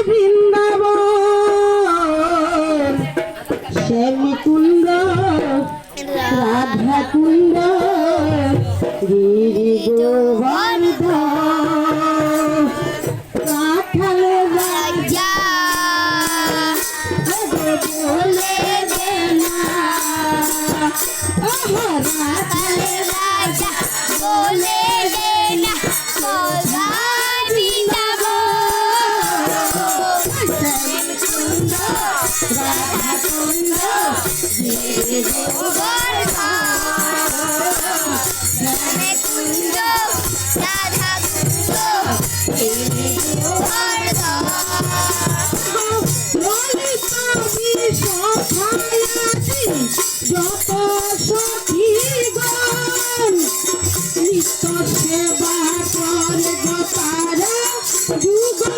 বৃন্দাবন শ্যামকুণ্ড রাধা কুণ্ড গিরি গোবর্ধন কাঁঠাল রাজা বলে দেনা কাঁঠাল রাজা বলে দেনা রাধা কুণ্ড গিরি গোবর্ধন রাধা কুণ্ড গিরি গোবর্ধন যত সখীগণ নিত্য সেবা করে গোতারা যুগল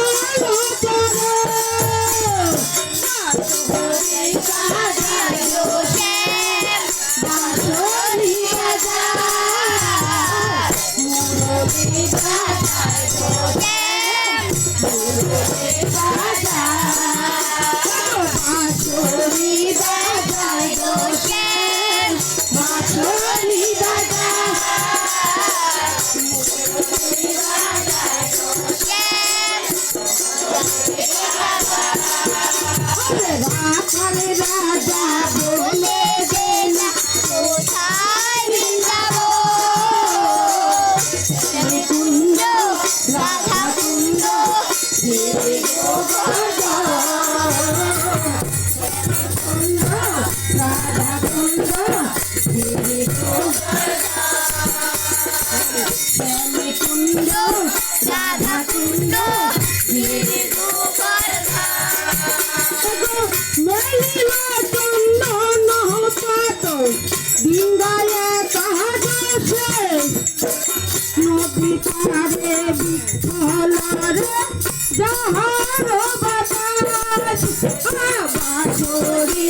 রাজা বলে দেনা কোথায় বৃন্দাবন কুণ্ড রাধা কুণ্ড গিরি গোবর্ধন রাধা কুণ্ড গিরি কুণ্ড রাধা কুণ্ড গিরি ডিঙ্গালে কাহাজে নদী পারে বিফলরে যাহার বাতাস বাঁশরি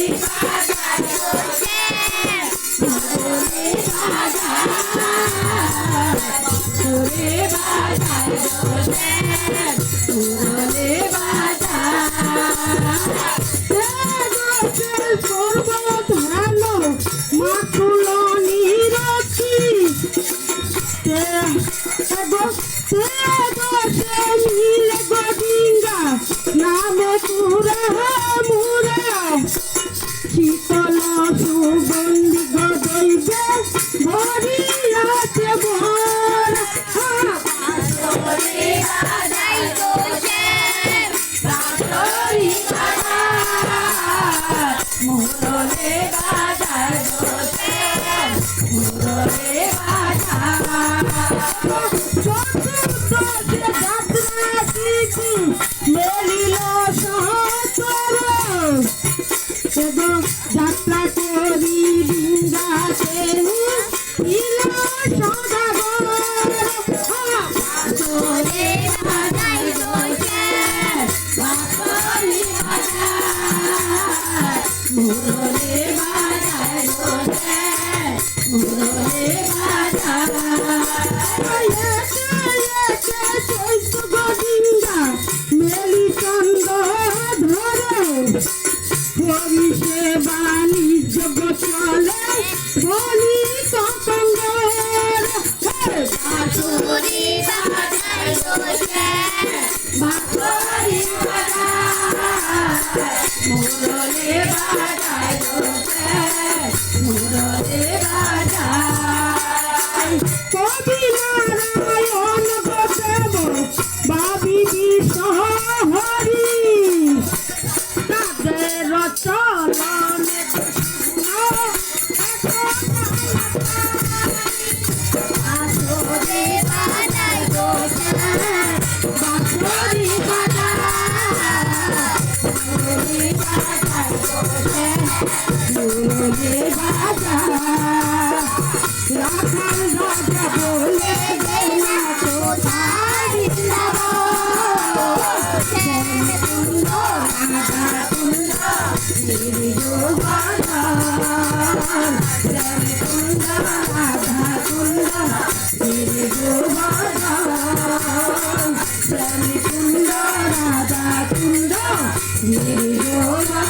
নামে পুরা মুরা শীতল সুগন্ধি গদইবে ভরিয়াছে ভর মোহরে বাজার মোহরে যাত্রা করি বৃন্দাতে মেলি চন্দ ধরে হরি সে বাণিজ্য চলে বলি কতঙ্গর বাঁশরি বাজায় বাঁশরি মোরলে বাজায় মোরলে বাজায় কবি নারায়ণ বসব বাবি বিশ্বহরি তাদের চলনে আসরে বাজায় বাঁশরি বাজায় মোরলে বাজায় রাখাল রাজা বলে দেনা কোথায় বৃন্দাবন রাধা কুণ্ড গিরি গোবর্ধন কুণ্ড রাধা কুণ্ড গিরি গোবর্ধন কুণ্ড রাধা কুণ্ড গিরিজোড়া